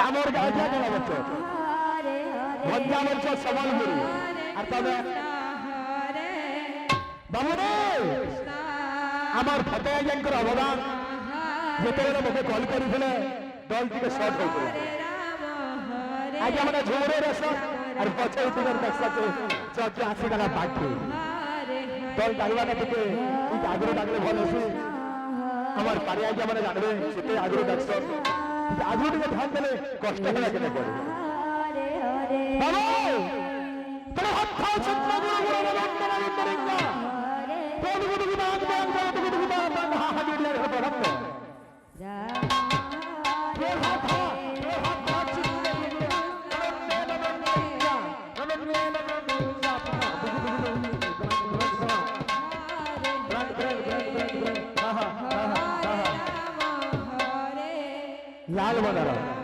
আমার গাছা কেন বছর ভজ্জা বছর সম্বলপুরী আর তবে বাবু রে আমার ফতে আজ্ঞাঙ্কর অবদান যেতবে মোকে কল করেছিলে দল টিকে শর্ট হয়েছিল আজ আমরা ঝুমুরের রসন আর পছে উঠিবার দেখতে চকে 80 টাকা বাকি দল ডাকবাটা থেকে এই আগ্রহ ডাকলে ভালো আছে আমার পারে আজ আমরা জানবে সেটাই আগ্রহ ডাকছ আগ্রহ টিকে ধ্যান দিলে কষ্ট হবে কেন পড়ে বাবু তোরা হাত খাও সত্য গুরু গুরু বন্দনা বন্দনা কোন গুরু গুরু বাদ বাদ বাদ গুরু বাদ বাদ হা হা দিলে হবে রক্ত लाल बना